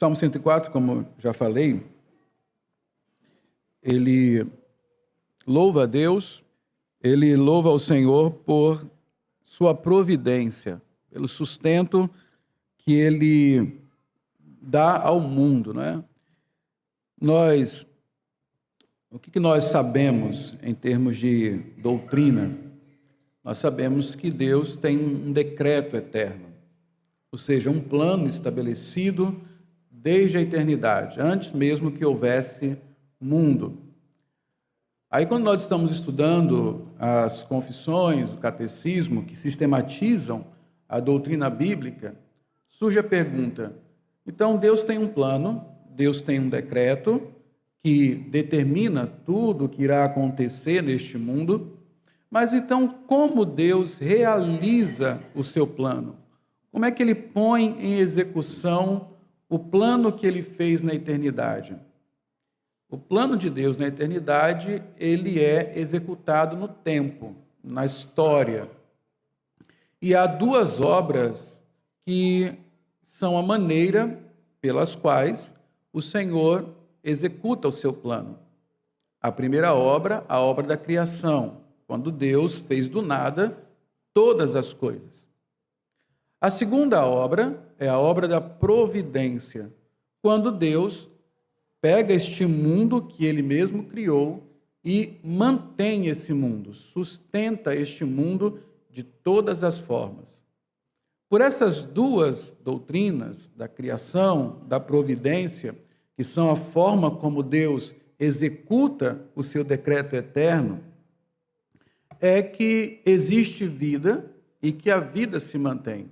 Salmo 104, como já falei, ele louva a Deus, ele louva ao Senhor por sua providência, pelo sustento que ele dá ao mundo, né? O que nós sabemos em termos de doutrina? Nós sabemos que Deus tem um decreto eterno, ou seja, um plano estabelecido desde a eternidade, antes mesmo que houvesse mundo. Aí, quando nós estamos estudando as confissões, o catecismo, que sistematizam a doutrina bíblica, surge a pergunta: então Deus tem um plano, Deus tem um decreto que determina tudo o que irá acontecer neste mundo, mas então como Deus realiza o seu plano? Como é que ele põe em execução o plano que ele fez na eternidade? O plano de Deus na eternidade, ele é executado no tempo, na história. E há duas obras que são a maneira pelas quais o Senhor executa o seu plano. A primeira obra, a obra da criação, quando Deus fez do nada todas as coisas. A segunda obra é a obra da providência, quando Deus pega este mundo que ele mesmo criou e mantém esse mundo, sustenta este mundo de todas as formas. Por essas duas doutrinas, da criação, da providência, que são a forma como Deus executa o seu decreto eterno, é que existe vida e que a vida se mantém.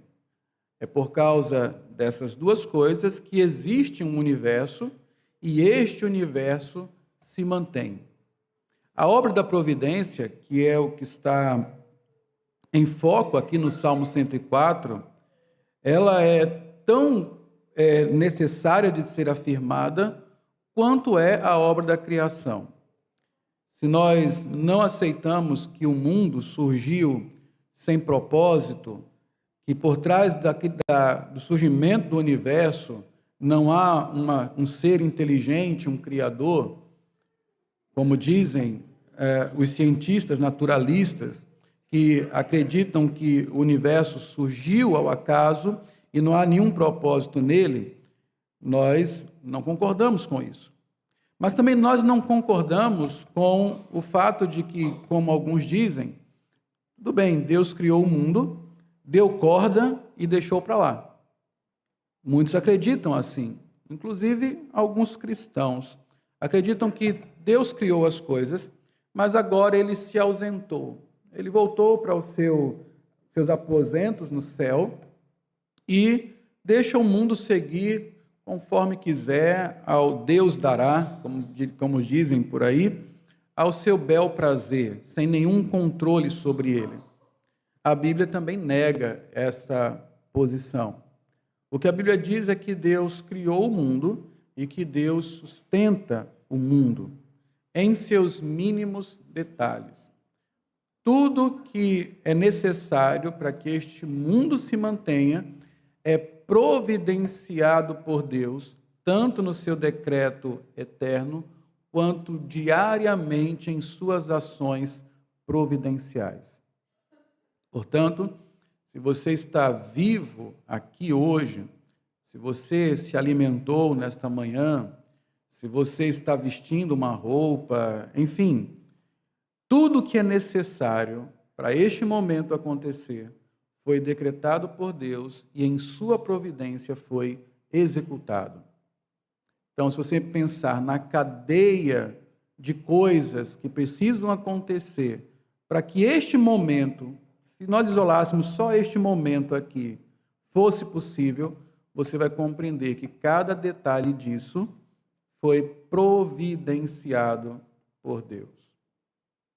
É por causa dessas duas coisas que existe um universo e este universo se mantém. A obra da providência, que é o que está em foco aqui no Salmo 104, ela é tão necessária de ser afirmada quanto é a obra da criação. Se nós não aceitamos que o mundo surgiu sem propósito, que por trás do surgimento do universo não há um ser inteligente, um criador, como dizem os cientistas naturalistas, que acreditam que o universo surgiu ao acaso e não há nenhum propósito nele, nós não concordamos com isso. Mas também nós não concordamos com o fato de que, como alguns dizem, tudo bem, Deus criou o mundo, deu corda e deixou para lá. Muitos acreditam assim, inclusive alguns cristãos. Acreditam que Deus criou as coisas, mas agora ele se ausentou. Ele voltou para os seus aposentos no céu e deixa o mundo seguir conforme quiser, ao Deus dará, como dizem por aí, ao seu bel prazer, sem nenhum controle sobre ele. A Bíblia também nega essa posição. O que a Bíblia diz é que Deus criou o mundo e que Deus sustenta o mundo em seus mínimos detalhes. Tudo que é necessário para que este mundo se mantenha é providenciado por Deus, tanto no seu decreto eterno, quanto diariamente em suas ações providenciais. Portanto, se você está vivo aqui hoje, se você se alimentou nesta manhã, se você está vestindo uma roupa, enfim, tudo que é necessário para este momento acontecer foi decretado por Deus e em sua providência foi executado. Então, se você pensar na cadeia de coisas que precisam acontecer para que este momento, se nós isolássemos só este momento aqui, fosse possível, você vai compreender que cada detalhe disso foi providenciado por Deus.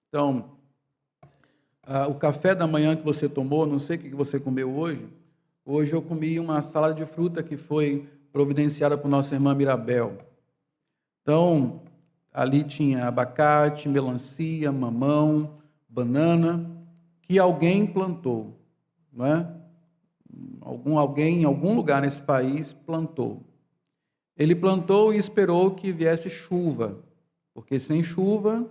Então, o café da manhã que você tomou, não sei o que você comeu hoje. Hoje eu comi uma salada de fruta que foi providenciada por nossa irmã Mirabel. Então, ali tinha abacate, melancia, mamão, banana, que alguém plantou, não é? Alguém em algum lugar nesse país plantou. Ele plantou e esperou que viesse chuva, porque sem chuva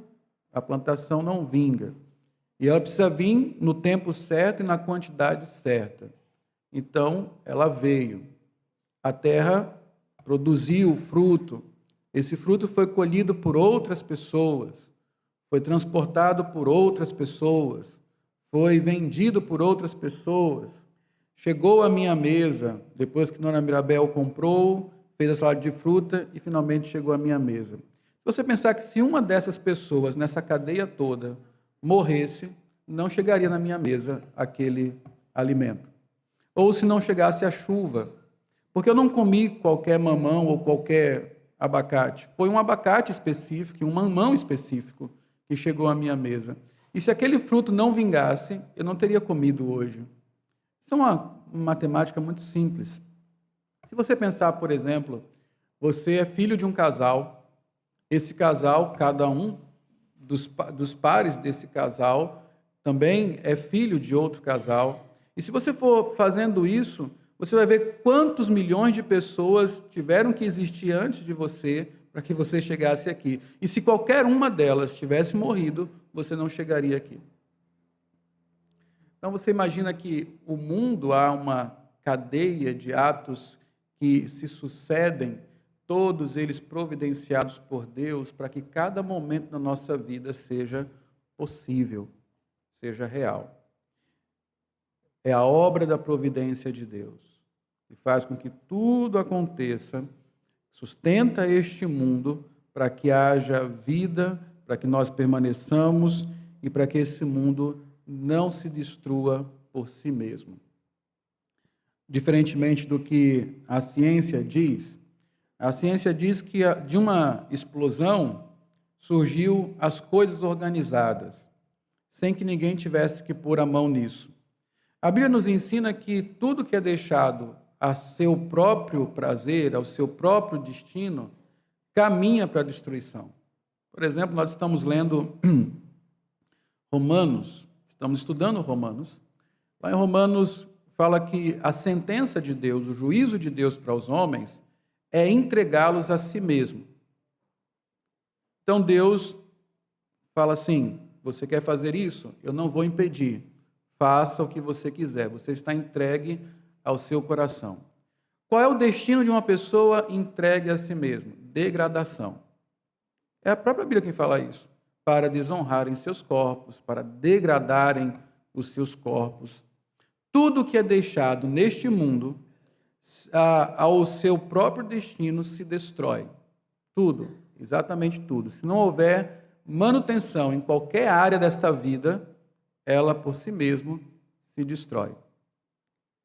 a plantação não vinga. E ela precisa vir no tempo certo e na quantidade certa. Então, ela veio. A terra produziu fruto. Esse fruto foi colhido por outras pessoas, foi transportado por outras pessoas, foi vendido por outras pessoas. Chegou à minha mesa, depois que Dona Mirabel comprou, fez a salada de fruta e finalmente chegou à minha mesa. Se você pensar que se uma dessas pessoas, nessa cadeia toda, morresse, não chegaria na minha mesa aquele alimento. Ou se não chegasse a chuva, porque eu não comi qualquer mamão ou qualquer abacate. Foi um abacate específico, um mamão específico que chegou à minha mesa. E se aquele fruto não vingasse, eu não teria comido hoje. Isso é uma matemática muito simples. Se você pensar, por exemplo, você é filho de um casal, esse casal, cada um dos pares desse casal, também é filho de outro casal. E se você for fazendo isso, você vai ver quantos milhões de pessoas tiveram que existir antes de você para que você chegasse aqui. E se qualquer uma delas tivesse morrido, você não chegaria aqui. Então você imagina que o mundo há uma cadeia de atos que se sucedem, todos eles providenciados por Deus, para que cada momento da nossa vida seja possível, seja real. É a obra da providência de Deus que faz com que tudo aconteça, sustenta este mundo para que haja vida, para que nós permaneçamos e para que esse mundo não se destrua por si mesmo. Diferentemente do que a ciência diz que de uma explosão surgiu as coisas organizadas, sem que ninguém tivesse que pôr a mão nisso. A Bíblia nos ensina que tudo que é deixado a seu próprio prazer, ao seu próprio destino, caminha para a destruição. Por exemplo, nós estamos lendo Romanos, estamos estudando Romanos. Lá em Romanos fala que a sentença de Deus, o juízo de Deus para os homens, é entregá-los a si mesmo. Então Deus fala assim: você quer fazer isso? Eu não vou impedir. Faça o que você quiser. Você está entregue ao seu coração. Qual é o destino de uma pessoa entregue a si mesma? Degradação. É a própria Bíblia quem fala isso. Para desonrarem seus corpos, para degradarem os seus corpos. Tudo que é deixado neste mundo, ao seu próprio destino, se destrói. Tudo, exatamente tudo. Se não houver manutenção em qualquer área desta vida, ela por si mesma se destrói.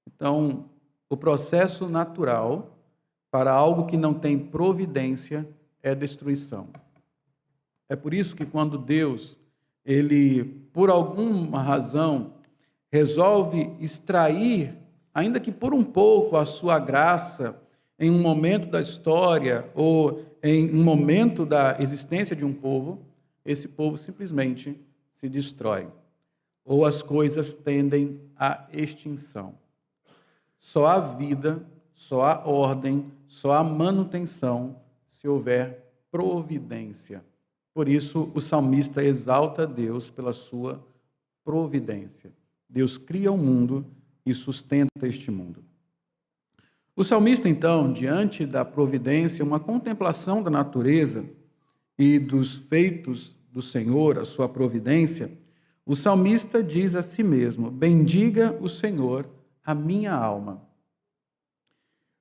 Então, o processo natural para algo que não tem providência é destruição. É por isso que quando Deus, ele, por alguma razão, resolve extrair, ainda que por um pouco, a sua graça em um momento da história ou em um momento da existência de um povo, esse povo simplesmente se destrói. Ou as coisas tendem à extinção. Só há vida, só há ordem, só há manutenção se houver providência. Por isso, o salmista exalta Deus pela sua providência. Deus cria o mundo e sustenta este mundo. O salmista, então, diante da providência, uma contemplação da natureza e dos feitos do Senhor, a sua providência, o salmista diz a si mesmo: bendiga o Senhor, a minha alma.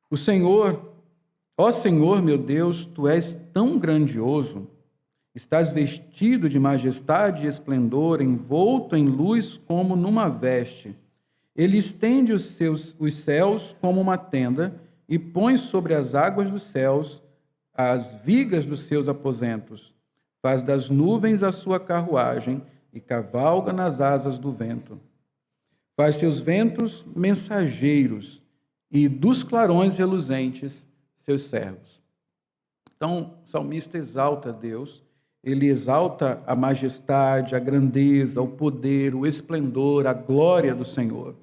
O Senhor, ó Senhor meu Deus, tu és tão grandioso, estás vestido de majestade e esplendor, envolto em luz como numa veste. Ele estende os céus como uma tenda e põe sobre as águas dos céus as vigas dos seus aposentos. Faz das nuvens a sua carruagem e cavalga nas asas do vento. Faz seus ventos mensageiros e dos clarões reluzentes seus servos. Então, o salmista exalta Deus, ele exalta a majestade, a grandeza, o poder, o esplendor, a glória do Senhor.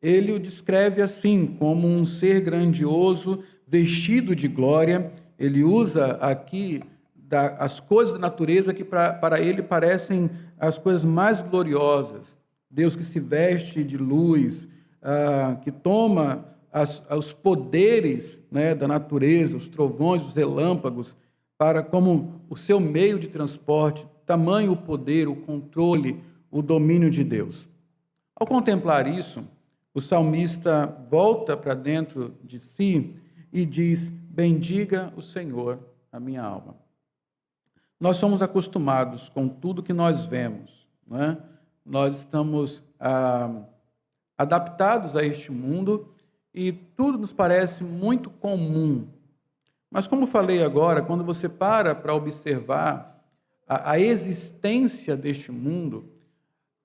Ele o descreve assim, como um ser grandioso, vestido de glória ele usa aqui as coisas da natureza que para ele parecem as coisas mais gloriosas. Deus que se veste de luz, que toma os poderes, né, da natureza, os trovões, os relâmpagos, para como o seu meio de transporte, tamanho o poder, o controle, o domínio de Deus. Ao contemplar isso, o salmista volta para dentro de si e diz: bendiga o Senhor, a minha alma. Nós somos acostumados com tudo que nós vemos, não é? Nós estamos adaptados a este mundo e tudo nos parece muito comum. Mas, como falei agora, quando você para observar a existência deste mundo,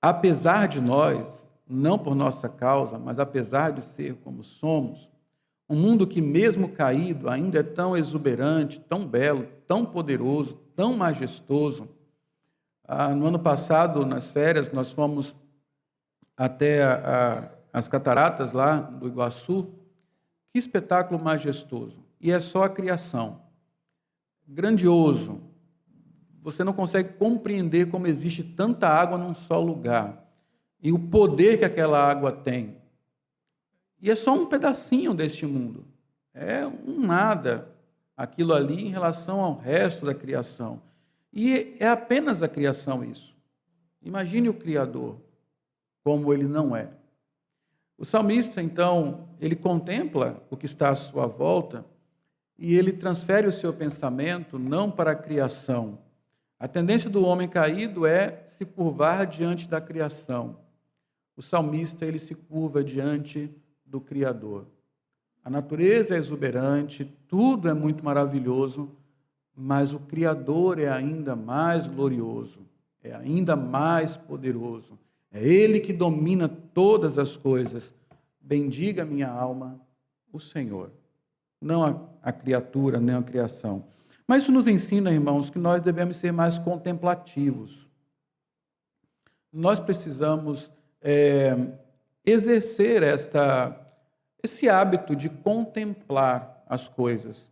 apesar de nós, não por nossa causa, mas apesar de ser como somos, um mundo que, mesmo caído, ainda é tão exuberante, tão belo, tão poderoso, tão majestoso. No ano passado, nas férias, nós fomos até as cataratas lá do Iguaçu. Que espetáculo majestoso! E é só a criação. Grandioso. Você não consegue compreender como existe tanta água num só lugar. E o poder que aquela água tem. E é só um pedacinho deste mundo. É um nada, aquilo ali em relação ao resto da criação. E é apenas a criação isso. Imagine o Criador, como ele não é. O salmista, então, ele contempla o que está à sua volta e ele transfere o seu pensamento não para a criação. A tendência do homem caído é se curvar diante da criação. O salmista, ele se curva diante do Criador. A natureza é exuberante, tudo é muito maravilhoso, mas o Criador é ainda mais glorioso, é ainda mais poderoso. É Ele que domina todas as coisas. Bendiga minha alma o Senhor, não a criatura, nem a criação. Mas isso nos ensina, irmãos, que nós devemos ser mais contemplativos. Nós precisamos exercer esse hábito de contemplar as coisas.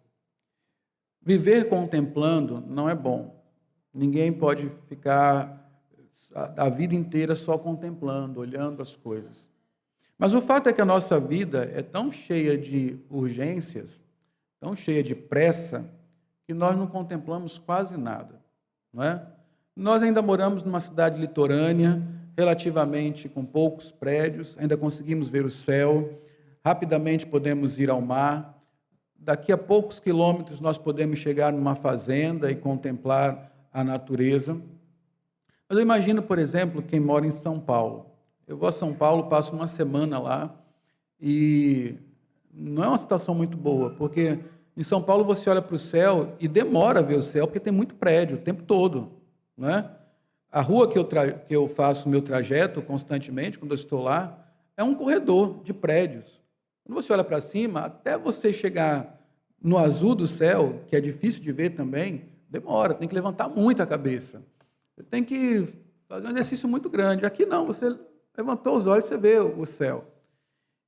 Viver contemplando não é bom. Ninguém pode ficar a vida inteira só contemplando, olhando as coisas. Mas o fato é que a nossa vida é tão cheia de urgências, tão cheia de pressa, que nós não contemplamos quase nada, não é? Nós ainda moramos numa cidade litorânea, relativamente com poucos prédios, ainda conseguimos ver o céu, rapidamente podemos ir ao mar, daqui a poucos quilômetros nós podemos chegar numa fazenda e contemplar a natureza. Mas eu imagino, por exemplo, quem mora em São Paulo. Eu vou a São Paulo, passo uma semana lá e não é uma situação muito boa, porque em São Paulo você olha para o céu e demora a ver o céu, porque tem muito prédio o tempo todo, não é? A rua que eu faço o meu trajeto constantemente, quando eu estou lá, é um corredor de prédios. Quando você olha para cima, até você chegar no azul do céu, que é difícil de ver também, demora, tem que levantar muito a cabeça. Você tem que fazer um exercício muito grande. Aqui não, você levantou os olhos e você vê o céu.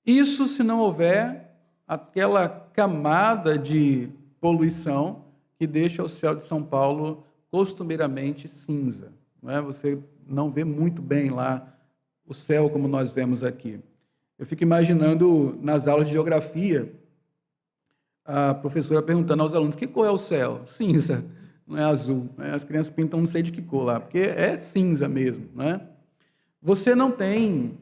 Isso se não houver aquela camada de poluição que deixa o céu de São Paulo costumeiramente cinza. Não é? Você não vê muito bem lá o céu como nós vemos aqui. Eu fico imaginando nas aulas de geografia, a professora perguntando aos alunos: que cor é o céu? Cinza, não é azul. Né? As crianças pintam não sei de que cor lá, porque é cinza mesmo. Né? Você não tem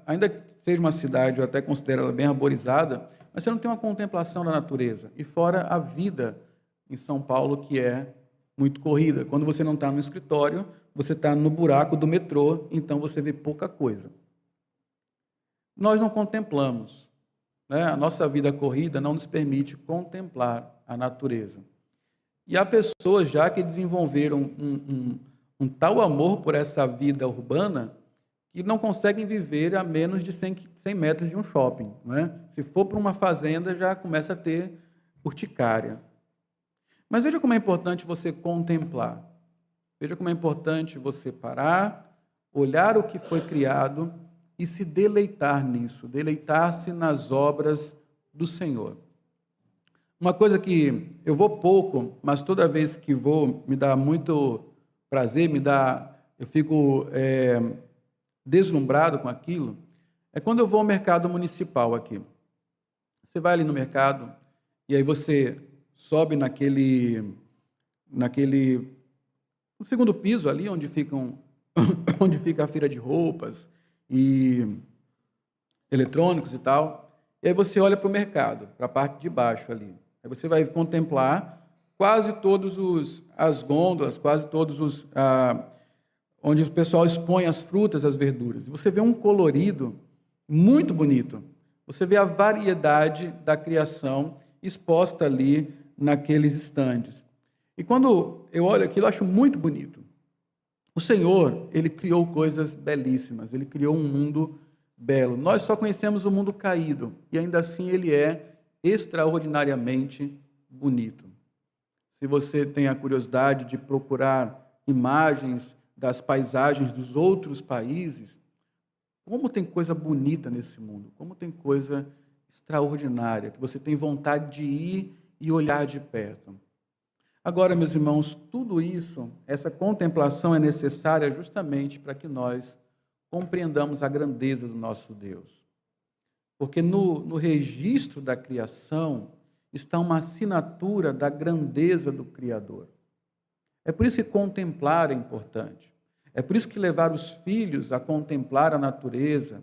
ainda que seja uma cidade, eu até considero ela bem arborizada, mas você não tem uma contemplação da natureza. E fora a vida em São Paulo, que é muito corrida. Quando você não está no escritório, você está no buraco do metrô, então você vê pouca coisa. Nós não contemplamos. Né? A nossa vida corrida não nos permite contemplar a natureza. E há pessoas já que desenvolveram um tal amor por essa vida urbana que não conseguem viver a menos de 100 metros de um shopping. Né? Se for para uma fazenda, já começa a ter urticária. Mas veja como é importante você contemplar. Veja como é importante você parar, olhar o que foi criado e se deleitar nisso, deleitar-se nas obras do Senhor. Uma coisa que eu vou pouco, mas toda vez que vou me dá muito prazer, eu fico deslumbrado com aquilo, é quando eu vou ao mercado municipal aqui. Você vai ali no mercado e aí você sobe no segundo piso ali, onde onde fica a feira de roupas e eletrônicos e tal. E aí você olha para o mercado, para a parte de baixo ali. Aí você vai contemplar quase todos as gôndolas, quase todos onde o pessoal expõe as frutas, as verduras. E você vê um colorido muito bonito. Você vê a variedade da criação exposta ali naqueles estandes. E quando eu olho aquilo, eu acho muito bonito. O Senhor, Ele criou coisas belíssimas, Ele criou um mundo belo. Nós só conhecemos o mundo caído, e ainda assim ele é extraordinariamente bonito. Se você tem a curiosidade de procurar imagens das paisagens dos outros países, como tem coisa bonita nesse mundo, como tem coisa extraordinária, que você tem vontade de ir e olhar de perto. Agora, meus irmãos, tudo isso, essa contemplação é necessária justamente para que nós compreendamos a grandeza do nosso Deus. Porque no registro da criação está uma assinatura da grandeza do Criador. É por isso que contemplar é importante. É por isso que levar os filhos a contemplar a natureza,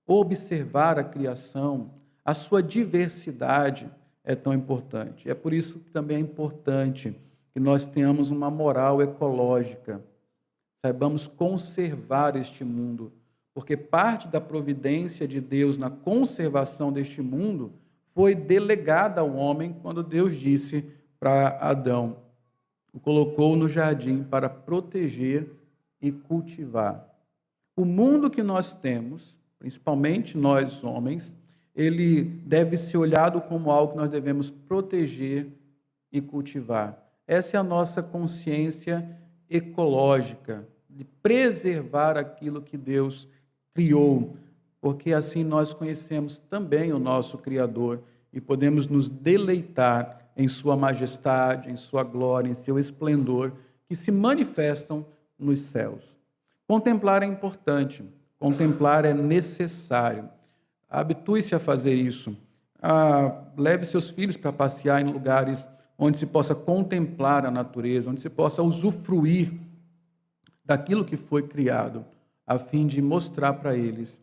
observar a criação, a sua diversidade é tão importante. É por isso que também é importante que nós tenhamos uma moral ecológica, saibamos conservar este mundo, porque parte da providência de Deus na conservação deste mundo foi delegada ao homem quando Deus disse para Adão, o colocou no jardim para proteger e cultivar. O mundo que nós temos, principalmente nós homens, ele deve ser olhado como algo que nós devemos proteger e cultivar. Essa é a nossa consciência ecológica, de preservar aquilo que Deus criou, porque assim nós conhecemos também o nosso Criador e podemos nos deleitar em sua majestade, em sua glória, em seu esplendor, que se manifestam nos céus. Contemplar é importante, contemplar é necessário. Habitue-se a fazer isso. Leve seus filhos para passear em lugares onde se possa contemplar a natureza, onde se possa usufruir daquilo que foi criado, a fim de mostrar para eles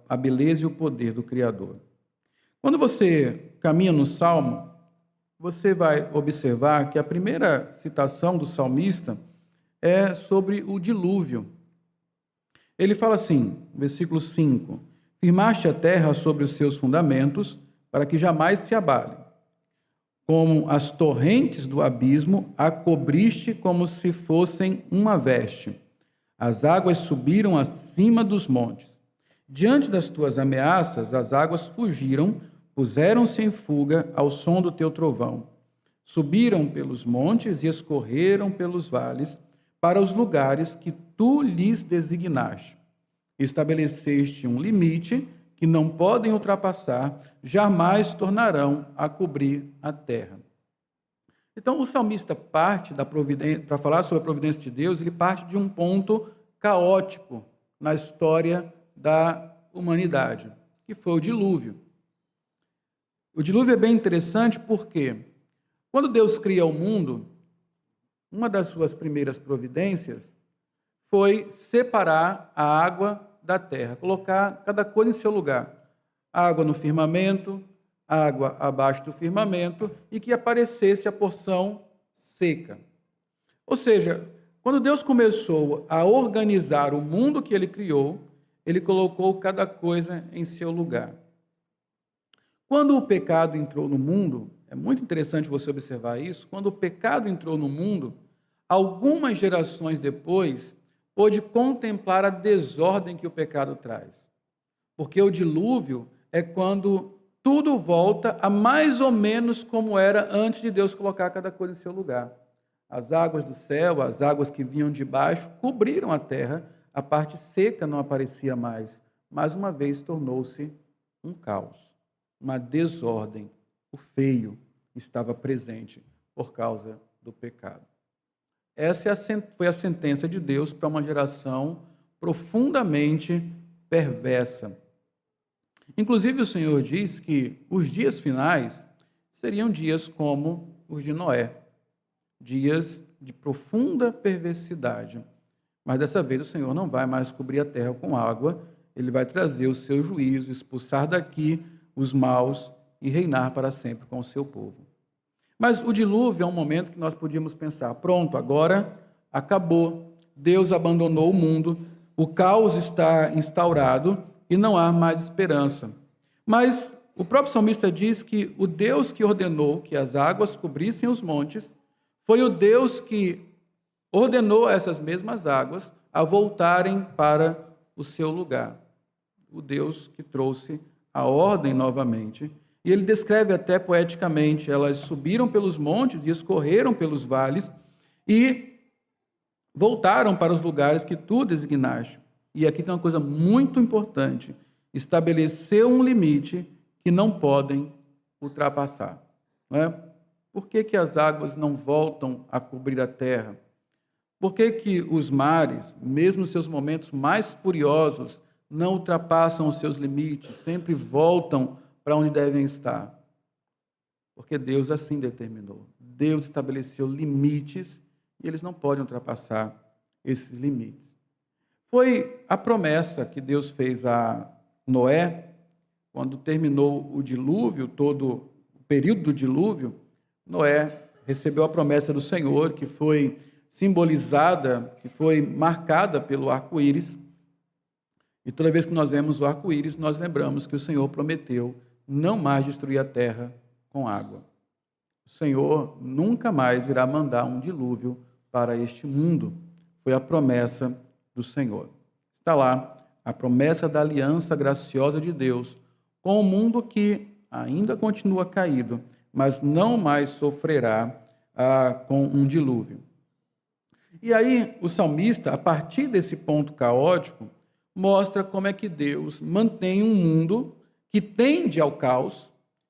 a beleza e o poder do Criador. Quando você caminha no Salmo, você vai observar que a primeira citação do salmista é sobre o dilúvio. Ele fala assim, versículo 5, firmaste a terra sobre os seus fundamentos, para que jamais se abale. Como as torrentes do abismo, a cobriste como se fossem uma veste. As águas subiram acima dos montes. Diante das tuas ameaças, as águas fugiram, puseram-se em fuga ao som do teu trovão. Subiram pelos montes e escorreram pelos vales, para os lugares que tu lhes designaste. Estabeleceste um limite que não podem ultrapassar, jamais tornarão a cobrir a terra. Então, o salmista parte da providência, para falar sobre a providência de Deus, ele parte de um ponto caótico na história da humanidade, que foi o dilúvio. O dilúvio é bem interessante porque, quando Deus cria o mundo, uma das suas primeiras providências foi separar a água da terra, colocar cada coisa em seu lugar. Água no firmamento, água abaixo do firmamento e que aparecesse a porção seca. Ou seja, quando Deus começou a organizar o mundo que Ele criou, Ele colocou cada coisa em seu lugar. Quando o pecado entrou no mundo, é muito interessante você observar isso, quando o pecado entrou no mundo, algumas gerações depois, pôde contemplar a desordem que o pecado traz. Porque o dilúvio é quando tudo volta a mais ou menos como era antes de Deus colocar cada coisa em seu lugar. As águas do céu, as águas que vinham de baixo, cobriram a terra, a parte seca não aparecia mais. Mais uma vez tornou-se um caos, uma desordem, o feio. estava presente por causa do pecado. Essa foi a sentença de Deus para uma geração profundamente perversa. Inclusive, o Senhor diz que os dias finais seriam dias como os de Noé, dias de profunda perversidade. Mas dessa vez o Senhor não vai mais cobrir a terra com água, ele vai trazer o seu juízo, expulsar daqui os maus e reinar para sempre com o seu povo. Mas o dilúvio é um momento que nós podíamos pensar, pronto, agora acabou, Deus abandonou o mundo, o caos está instaurado e não há mais esperança. Mas o próprio salmista diz que o Deus que ordenou que as águas cobrissem os montes foi o Deus que ordenou essas mesmas águas a voltarem para o seu lugar. O Deus que trouxe a ordem novamente. E ele descreve até poeticamente, elas subiram pelos montes e escorreram pelos vales e voltaram para os lugares que tu designaste. E aqui tem uma coisa muito importante, estabeleceu um limite que não podem ultrapassar. Não é? Por que as águas não voltam a cobrir a terra? Por que os mares, mesmo nos seus momentos mais furiosos, não ultrapassam os seus limites, sempre voltam para onde devem estar? Porque Deus assim determinou. Deus estabeleceu limites e eles não podem ultrapassar esses limites. Foi a promessa que Deus fez a Noé, quando terminou o dilúvio, todo o período do dilúvio. Noé recebeu a promessa do Senhor, que foi simbolizada, que foi marcada pelo arco-íris. E toda vez que nós vemos o arco-íris, nós lembramos que o Senhor prometeu não mais destruir a terra com água. O Senhor nunca mais irá mandar um dilúvio para este mundo. Foi a promessa do Senhor. Está lá a promessa da aliança graciosa de Deus com o mundo que ainda continua caído, mas não mais sofrerá com um dilúvio. E aí o salmista, a partir desse ponto caótico, mostra como é que Deus mantém um mundo que tende ao caos,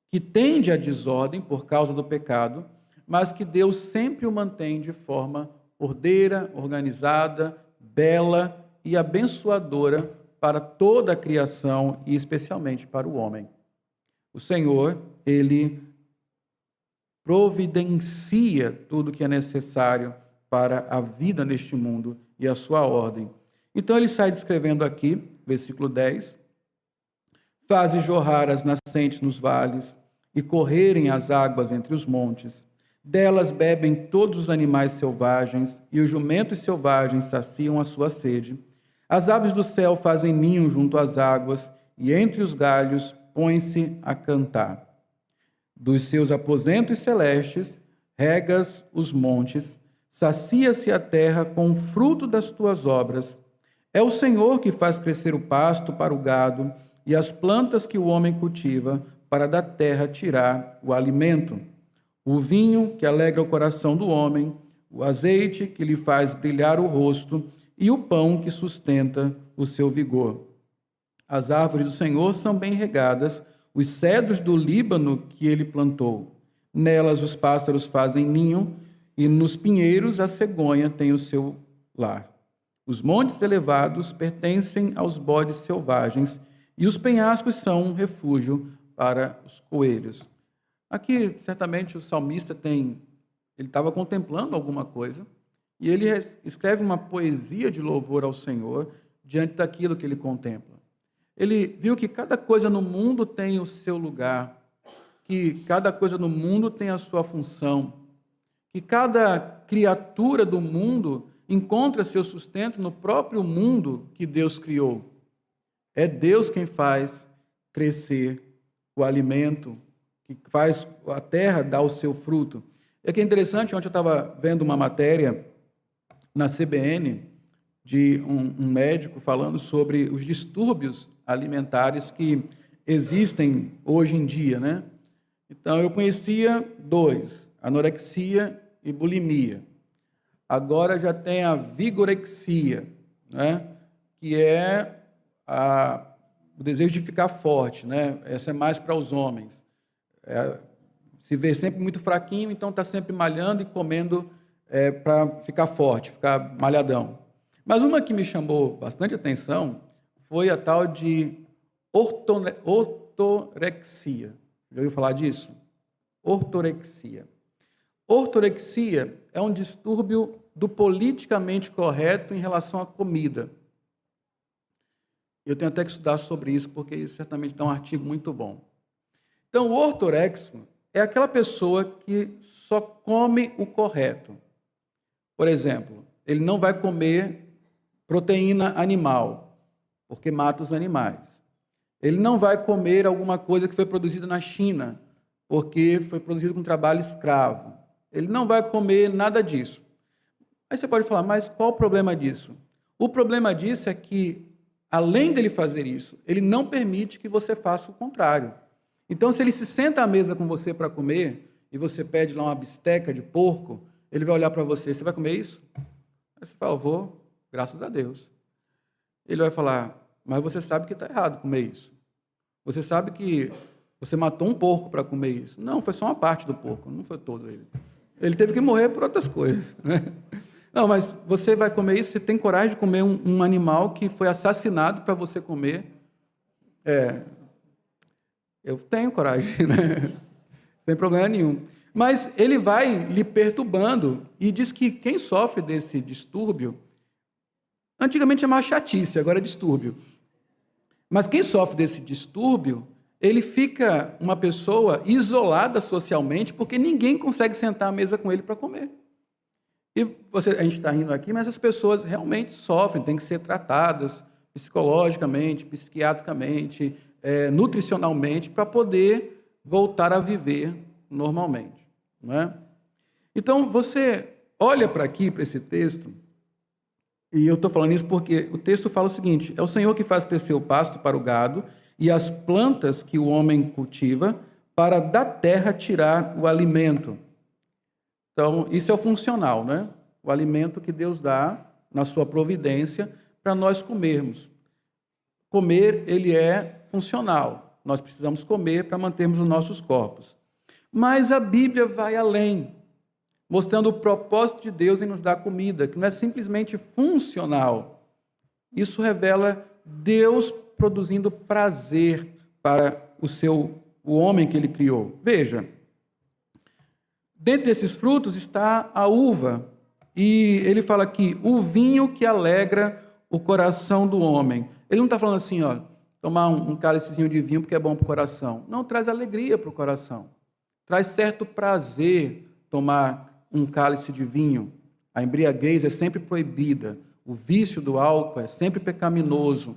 que tende à desordem por causa do pecado, mas que Deus sempre o mantém de forma ordeira, organizada, bela e abençoadora para toda a criação e especialmente para o homem. O Senhor, ele providencia tudo que é necessário para a vida neste mundo e a sua ordem. Então ele sai descrevendo aqui, versículo 10, fazes jorrar as nascentes nos vales e correrem as águas entre os montes. Delas bebem todos os animais selvagens e os jumentos selvagens saciam a sua sede. As aves do céu fazem ninho junto às águas e entre os galhos põem-se a cantar. Dos seus aposentos celestes regas os montes, sacia-se a terra com o fruto das tuas obras. É o Senhor que faz crescer o pasto para o gado e as plantas que o homem cultiva para da terra tirar o alimento. O vinho que alegra o coração do homem, o azeite que lhe faz brilhar o rosto e o pão que sustenta o seu vigor. As árvores do Senhor são bem regadas, os cedros do Líbano que ele plantou. Nelas os pássaros fazem ninho e nos pinheiros a cegonha tem o seu lar. Os montes elevados pertencem aos bodes selvagens e os penhascos são um refúgio para os coelhos. Aqui, certamente, o salmista ele estava contemplando alguma coisa e ele escreve uma poesia de louvor ao Senhor diante daquilo que ele contempla. Ele viu que cada coisa no mundo tem o seu lugar, que cada coisa no mundo tem a sua função, que cada criatura do mundo encontra seu sustento no próprio mundo que Deus criou. É Deus quem faz crescer o alimento, que faz a terra dar o seu fruto. É que é interessante, ontem eu estava vendo uma matéria na CBN de um médico falando sobre os distúrbios alimentares que existem hoje em dia, né? Então, eu conhecia dois, anorexia e bulimia. Agora já tem a vigorexia, né? Que é o desejo de ficar forte, né? Essa é mais para os homens. se vê sempre muito fraquinho, então está sempre malhando e comendo para ficar forte, ficar malhadão. Mas uma que me chamou bastante atenção foi a tal de ortorexia. Já ouviu falar disso? Ortorexia. Ortorexia é um distúrbio do politicamente correto em relação à comida. Eu tenho até que estudar sobre isso, porque isso certamente dá um artigo muito bom. Então, o ortorexo é aquela pessoa que só come o correto. Por exemplo, ele não vai comer proteína animal, porque mata os animais. Ele não vai comer alguma coisa que foi produzida na China, porque foi produzido com trabalho escravo. Ele não vai comer nada disso. Aí você pode falar, mas qual o problema disso? O problema disso é que, além dele fazer isso, ele não permite que você faça o contrário. Então, se ele se senta à mesa com você para comer, e você pede lá uma bisteca de porco, ele vai olhar para você, você vai comer isso? Aí você fala, eu vou, graças a Deus. Ele vai falar, mas você sabe que está errado comer isso. Você sabe que você matou um porco para comer isso. Não, foi só uma parte do porco, não foi todo ele. Ele teve que morrer por outras coisas, né? Não, mas você vai comer isso, você tem coragem de comer um animal que foi assassinado para você comer? Eu tenho coragem, né? Sem problema nenhum. Mas ele vai lhe perturbando e diz que quem sofre desse distúrbio, antigamente chamava chatice, agora é distúrbio. Mas quem sofre desse distúrbio, ele fica uma pessoa isolada socialmente, porque ninguém consegue sentar à mesa com ele para comer. E a gente está rindo aqui, mas as pessoas realmente sofrem, têm que ser tratadas psicologicamente, psiquiatricamente, nutricionalmente, para poder voltar a viver normalmente. Não é? Então, você olha para aqui, para esse texto, e eu estou falando isso porque o texto fala o seguinte, é o Senhor que faz crescer o pasto para o gado e as plantas que o homem cultiva para da terra tirar o alimento. Então, isso é o funcional, né? O alimento que Deus dá na sua providência para nós comermos. Comer, ele é funcional. Nós precisamos comer para mantermos os nossos corpos. Mas a Bíblia vai além, mostrando o propósito de Deus em nos dar comida, que não é simplesmente funcional. Isso revela Deus produzindo prazer para o homem que ele criou. Veja, dentro desses frutos está a uva, e ele fala aqui, o vinho que alegra o coração do homem. Ele não está falando assim, ó, tomar um cálicezinho de vinho porque é bom para o coração. Não, traz alegria para o coração. Traz certo prazer tomar um cálice de vinho. A embriaguez é sempre proibida. O vício do álcool é sempre pecaminoso.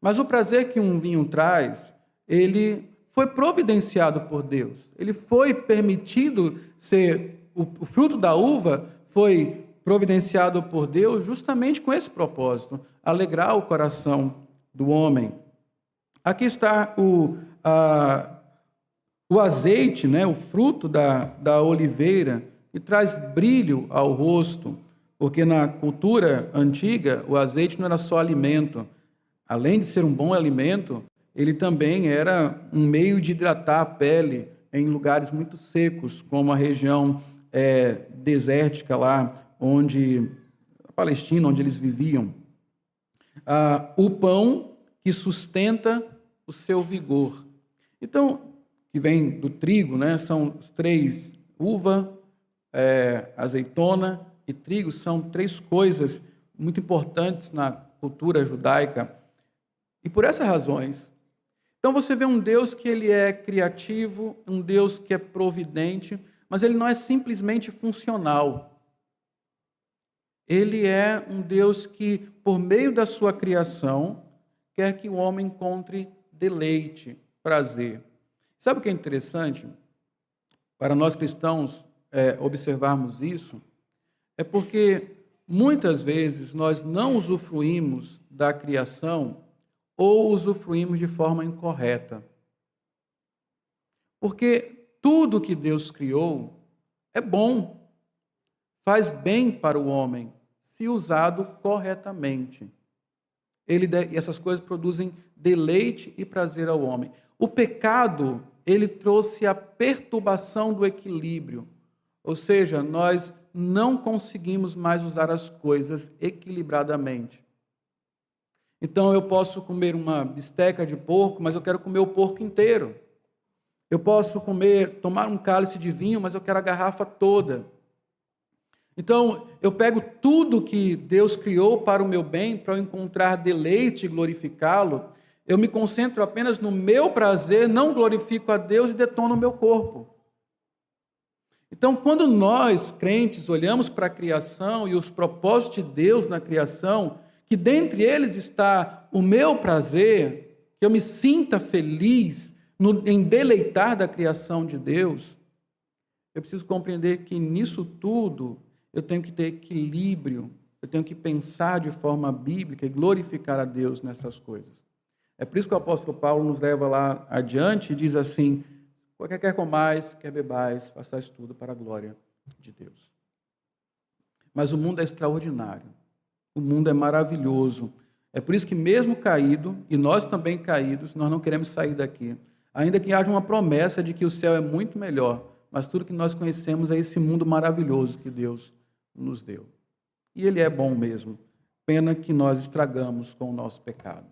Mas o prazer que um vinho traz, ele foi providenciado por Deus. Ele foi permitido ser... O fruto da uva foi providenciado por Deus justamente com esse propósito, alegrar o coração do homem. Aqui está o azeite, né, o fruto da oliveira, que traz brilho ao rosto, porque na cultura antiga o azeite não era só alimento. Além de ser um bom alimento, ele também era um meio de hidratar a pele em lugares muito secos, como a região desértica lá, a Palestina, onde eles viviam. O pão que sustenta o seu vigor. Então, que vem do trigo, né? São os três, uva, azeitona e trigo, são três coisas muito importantes na cultura judaica. E por essas razões, então você vê um Deus que ele é criativo, um Deus que é providente, mas ele não é simplesmente funcional. Ele é um Deus que, por meio da sua criação, quer que o homem encontre deleite, prazer. Sabe o que é interessante? Para nós cristãos observarmos isso, é porque muitas vezes nós não usufruímos da criação ou usufruímos de forma incorreta. Porque tudo que Deus criou é bom, faz bem para o homem, se usado corretamente. Essas coisas produzem deleite e prazer ao homem. O pecado, ele trouxe a perturbação do equilíbrio. Ou seja, nós não conseguimos mais usar as coisas equilibradamente. Então, eu posso comer uma bisteca de porco, mas eu quero comer o porco inteiro. Eu posso tomar um cálice de vinho, mas eu quero a garrafa toda. Então, eu pego tudo que Deus criou para o meu bem, para eu encontrar deleite e glorificá-lo. Eu me concentro apenas no meu prazer, não glorifico a Deus e detono o meu corpo. Então, quando nós, crentes, olhamos para a criação e os propósitos de Deus na criação, que dentre eles está o meu prazer, que eu me sinta feliz em deleitar da criação de Deus, eu preciso compreender que nisso tudo eu tenho que ter equilíbrio, eu tenho que pensar de forma bíblica e glorificar a Deus nessas coisas. É por isso que o apóstolo Paulo nos leva lá adiante e diz assim: quer comais, quer bebais, façais tudo para a glória de Deus. Mas o mundo é extraordinário, o mundo é maravilhoso. É por isso que mesmo caído, e nós também caídos, nós não queremos sair daqui. Ainda que haja uma promessa de que o céu é muito melhor, mas tudo que nós conhecemos é esse mundo maravilhoso que Deus nos deu. E ele é bom mesmo. Pena que nós estragamos com o nosso pecado.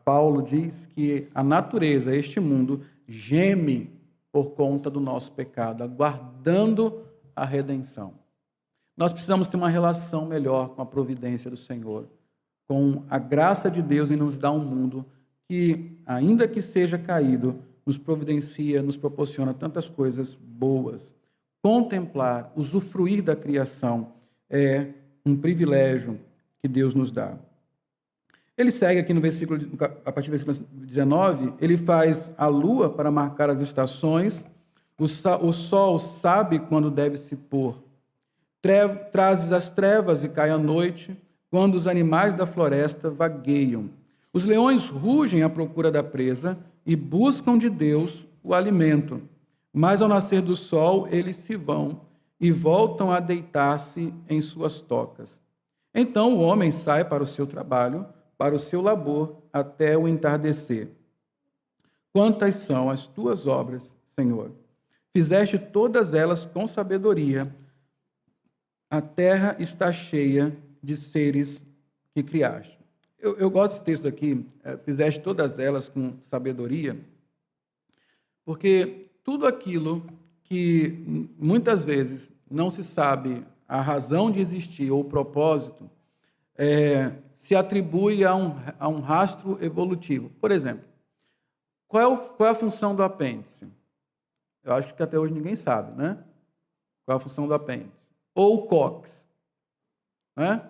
Paulo diz que a natureza, este mundo, geme por conta do nosso pecado, aguardando a redenção. Nós precisamos ter uma relação melhor com a providência do Senhor, com a graça de Deus em nos dar um mundo que, ainda que seja caído, nos providencia, nos proporciona tantas coisas boas. Contemplar, usufruir da criação é um privilégio que Deus nos dá. Ele segue aqui no versículo, a partir do versículo 19, ele faz a lua para marcar as estações, o sol sabe quando deve se pôr, trazes as trevas e cai a noite, quando os animais da floresta vagueiam. Os leões rugem à procura da presa e buscam de Deus o alimento. Mas ao nascer do sol, eles se vão e voltam a deitar-se em suas tocas. Então o homem sai para o seu trabalho, para o seu labor, até o entardecer. Quantas são as tuas obras, Senhor? Fizeste todas elas com sabedoria. A terra está cheia de seres que criaste. Eu gosto desse texto aqui, fizeste todas elas com sabedoria, porque tudo aquilo que muitas vezes não se sabe a razão de existir ou o propósito, se atribui a um rastro evolutivo. Por exemplo, qual é a função do apêndice? Eu acho que até hoje ninguém sabe, né? Qual é a função do apêndice? Ou o cóccix, né?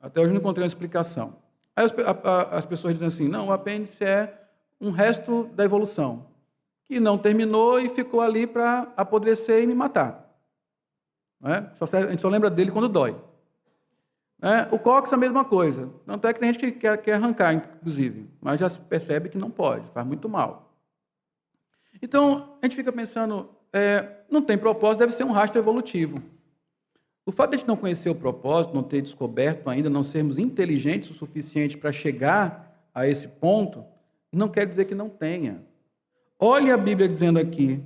Até hoje não encontrei uma explicação. Aí as pessoas dizem assim, não, o apêndice é um resto da evolução, que não terminou e ficou ali para apodrecer e me matar. Né? A gente só lembra dele quando dói. Né? O cóccix é a mesma coisa. Não é que tem gente que quer arrancar, inclusive, mas já se percebe que não pode, faz muito mal. Então, a gente fica pensando, não tem propósito, deve ser um rastro evolutivo. O fato de a gente não conhecer o propósito, não ter descoberto ainda, não sermos inteligentes o suficiente para chegar a esse ponto, não quer dizer que não tenha. Olha a Bíblia dizendo aqui,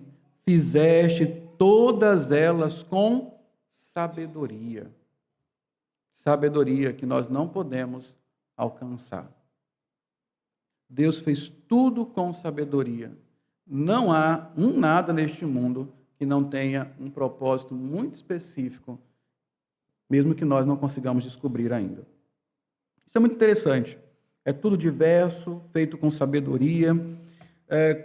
fizeste todas elas com sabedoria. Sabedoria que nós não podemos alcançar. Deus fez tudo com sabedoria. Não há nada neste mundo que não tenha um propósito muito específico, mesmo que nós não consigamos descobrir ainda. Isso é muito interessante. É tudo diverso, feito com sabedoria.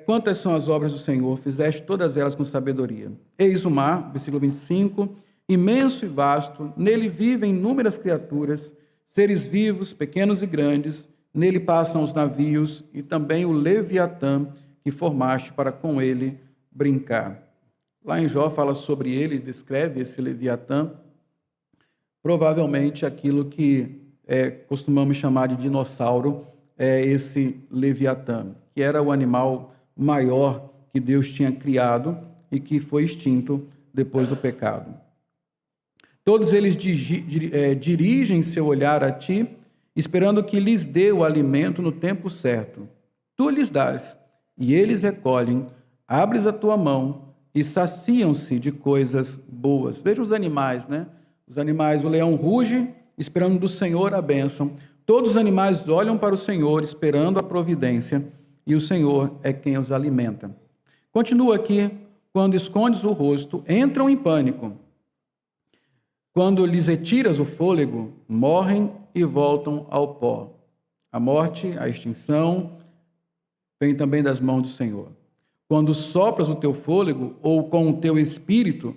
Quantas são as obras do Senhor? Fizeste todas elas com sabedoria. Eis o mar, versículo 25, imenso e vasto, nele vivem inúmeras criaturas, seres vivos, pequenos e grandes, nele passam os navios e também o Leviatã que formaste para com ele brincar. Lá em Jó fala sobre ele, descreve esse Leviatã, provavelmente aquilo que costumamos chamar de dinossauro é esse Leviatã, que era o animal maior que Deus tinha criado e que foi extinto depois do pecado. Todos eles dirigem seu olhar a ti, esperando que lhes dê o alimento no tempo certo. Tu lhes dás, e eles recolhem, abres a tua mão e saciam-se de coisas boas. Veja os animais, né? Os animais, o leão ruge, esperando do Senhor a bênção. Todos os animais olham para o Senhor, esperando a providência, e o Senhor é quem os alimenta. Continua aqui, quando escondes o rosto, entram em pânico. Quando lhes retiras o fôlego, morrem e voltam ao pó. A morte, a extinção, vem também das mãos do Senhor. Quando sopras o teu fôlego, ou com o teu espírito,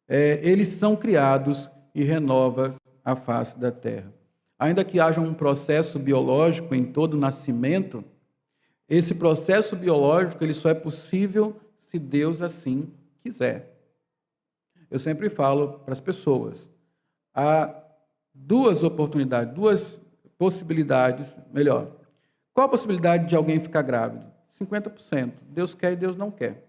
eles são criados e renovas a face da terra. Ainda que haja um processo biológico em todo nascimento, esse processo biológico ele só é possível se Deus assim quiser. Eu sempre falo para as pessoas, há duas oportunidades, duas possibilidades, melhor. Qual a possibilidade de alguém ficar grávido? 50%. Deus quer e Deus não quer.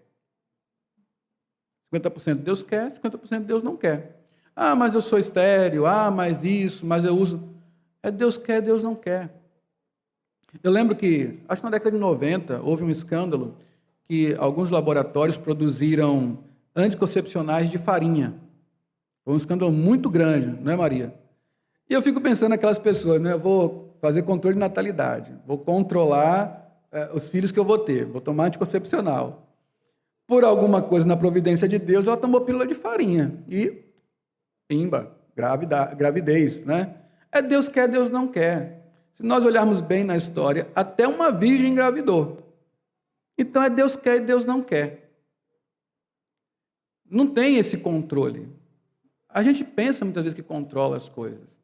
50% Deus quer, 50% Deus não quer. Ah, mas eu sou estéril, mas isso, mas eu uso... Deus quer, Deus não quer. Eu lembro que, acho que na década de 90, houve um escândalo que alguns laboratórios produziram anticoncepcionais de farinha. Foi um escândalo muito grande, não é, Maria? E eu fico pensando naquelas pessoas, né? Eu vou fazer controle de natalidade, vou controlar os filhos que eu vou ter, vou tomar anticoncepcional. Por alguma coisa na providência de Deus, ela tomou pílula de farinha e, pimba, gravidez, né? Deus quer, Deus não quer. Se nós olharmos bem na história, até uma virgem engravidou. Então Deus quer e Deus não quer. Não tem esse controle. A gente pensa muitas vezes que controla as coisas,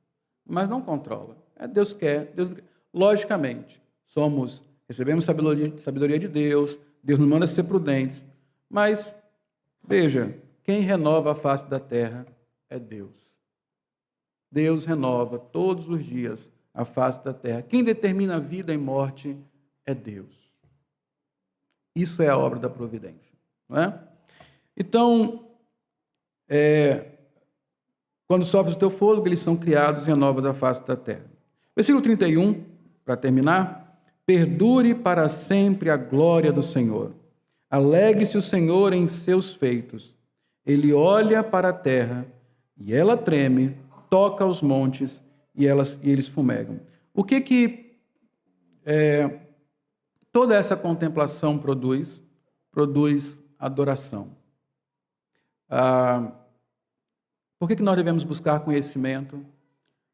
mas não controla. Deus quer, Deus não quer. Logicamente, recebemos sabedoria de Deus, Deus nos manda ser prudentes, mas, veja, quem renova a face da terra é Deus. Deus renova todos os dias a face da terra. Quem determina a vida e morte é Deus. Isso é a obra da providência, não é? Então, quando sopras o teu fôlego, eles são criados e renovas a face da terra. Versículo 31, para terminar. Perdure para sempre a glória do Senhor. Alegre-se o Senhor em seus feitos. Ele olha para a terra e ela treme, toca os montes e eles fumegam. O que toda essa contemplação produz? Produz adoração. Por que nós devemos buscar conhecimento?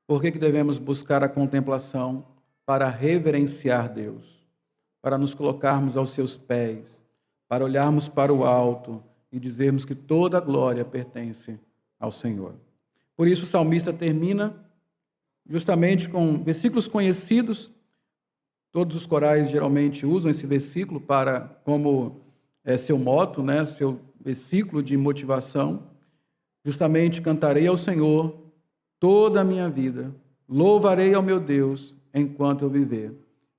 Por que devemos buscar a contemplação? Para reverenciar Deus, para nos colocarmos aos seus pés, para olharmos para o alto e dizermos que toda a glória pertence ao Senhor. Por isso o salmista termina justamente com versículos conhecidos. Todos os corais geralmente usam esse versículo como seu moto, né, seu versículo de motivação. Justamente cantarei ao Senhor toda a minha vida, louvarei ao meu Deus enquanto eu viver.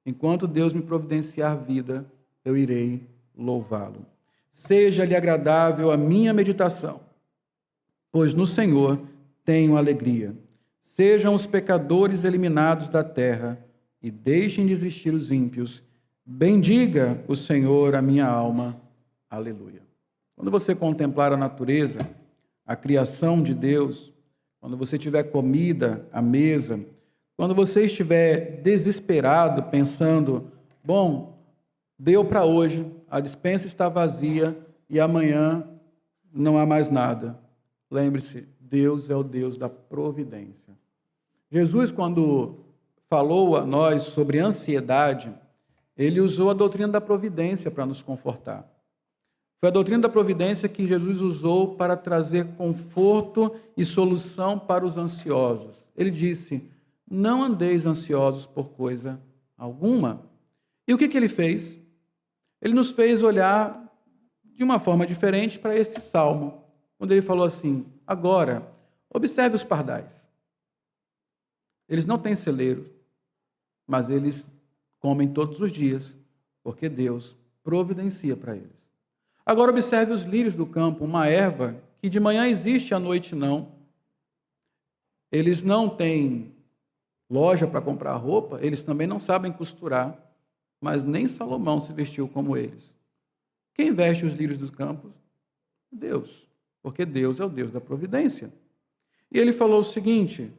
Enquanto Deus me providenciar vida, eu irei louvá-lo. Seja-lhe agradável a minha meditação, pois no Senhor tenho alegria. Sejam os pecadores eliminados da terra e deixem de existir os ímpios. Bendiga o Senhor a minha alma. Aleluia. Quando você contemplar a natureza, a criação de Deus, quando você tiver comida à mesa, quando você estiver desesperado, pensando, bom, deu para hoje, a despensa está vazia e amanhã não há mais nada. Lembre-se, Deus é o Deus da providência. Jesus, quando falou a nós sobre ansiedade, ele usou a doutrina da providência para nos confortar. Foi a doutrina da providência que Jesus usou para trazer conforto e solução para os ansiosos. Ele disse, não andeis ansiosos por coisa alguma. E o que ele fez? Ele nos fez olhar de uma forma diferente para esse salmo, quando ele falou assim, agora, observe os pardais. Eles não têm celeiro, mas eles comem todos os dias, porque Deus providencia para eles. Agora observe os lírios do campo, uma erva que de manhã existe, à noite não. Eles não têm loja para comprar roupa, eles também não sabem costurar. mas nem Salomão se vestiu como eles. Quem veste os lírios dos campos? Deus, porque Deus é o Deus da providência. E ele falou o seguinte: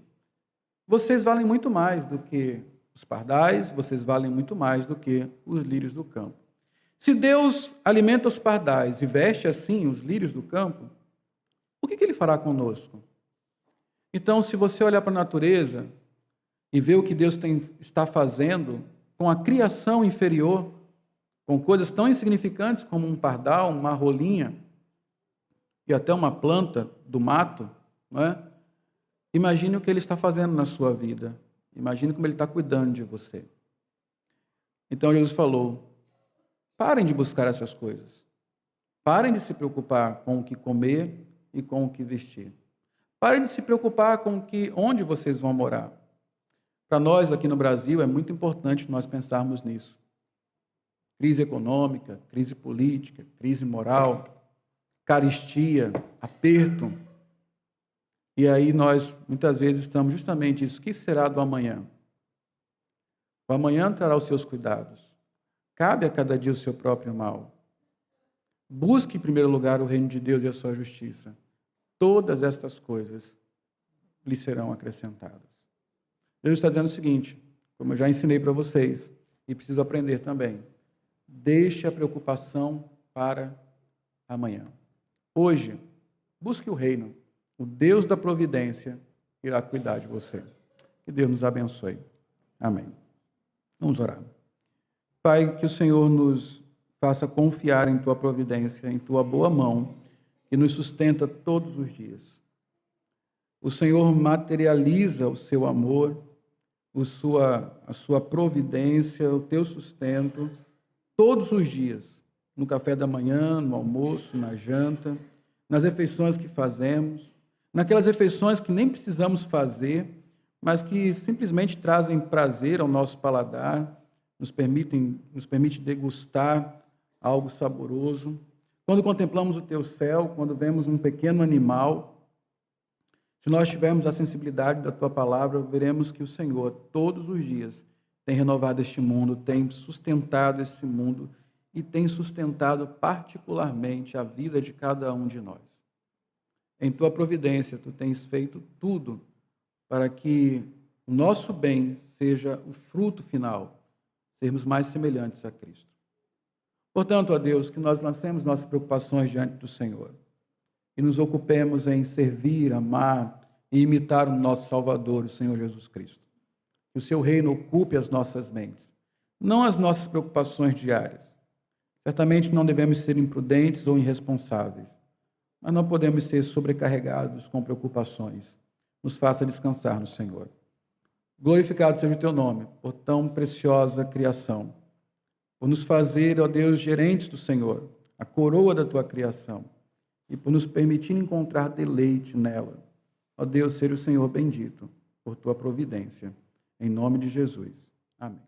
vocês valem muito mais do que os pardais, vocês valem muito mais do que os lírios do campo. Se Deus alimenta os pardais e veste assim os lírios do campo, o que ele fará conosco? Então, se você olhar para a natureza e ver o que Deus está fazendo com a criação inferior, com coisas tão insignificantes como um pardal, uma rolinha e até uma planta do mato, não é? Imagine o que Ele está fazendo na sua vida. Imagine como Ele está cuidando de você. Então Jesus falou: parem de buscar essas coisas. Parem de se preocupar com o que comer e com o que vestir. Parem de se preocupar com onde vocês vão morar. Para nós aqui no Brasil é muito importante nós pensarmos nisso. Crise econômica, crise política, crise moral, carestia, aperto. E aí nós muitas vezes estamos justamente isso. O que será do amanhã? O amanhã trará os seus cuidados. Cabe a cada dia o seu próprio mal. Busque em primeiro lugar o reino de Deus e a sua justiça. Todas estas coisas lhe serão acrescentadas. Deus está dizendo o seguinte, como eu já ensinei para vocês, e preciso aprender também: deixe a preocupação para amanhã. Hoje, busque o reino. O Deus da providência irá cuidar de você. Que Deus nos abençoe. Amém. Vamos orar. Pai, que o Senhor nos faça confiar em Tua providência, em Tua boa mão, que nos sustenta todos os dias. O Senhor materializa o Seu amor, a Sua providência, o Teu sustento, todos os dias, no café da manhã, no almoço, na janta, nas refeições que fazemos, naquelas refeições que nem precisamos fazer, mas que simplesmente trazem prazer ao nosso paladar, nos permite degustar algo saboroso. Quando contemplamos o Teu céu, quando vemos um pequeno animal, se nós tivermos a sensibilidade da Tua palavra, veremos que o Senhor, todos os dias, tem renovado este mundo, tem sustentado esse mundo e tem sustentado particularmente a vida de cada um de nós. Em Tua providência, Tu tens feito tudo para que o nosso bem seja o fruto final, sermos mais semelhantes a Cristo. Portanto, ó Deus, que nós lancemos nossas preocupações diante do Senhor e nos ocupemos em servir, amar e imitar o nosso Salvador, o Senhor Jesus Cristo. Que o Seu reino ocupe as nossas mentes, não as nossas preocupações diárias. Certamente não devemos ser imprudentes ou irresponsáveis, mas não podemos ser sobrecarregados com preocupações. Nos faça descansar no Senhor. Glorificado seja o Teu nome, por tão preciosa criação, por nos fazer, ó Deus, gerentes do Senhor, a coroa da Tua criação, e por nos permitir encontrar deleite nela. Ó Deus, seja o Senhor bendito por Tua providência. Em nome de Jesus. Amém.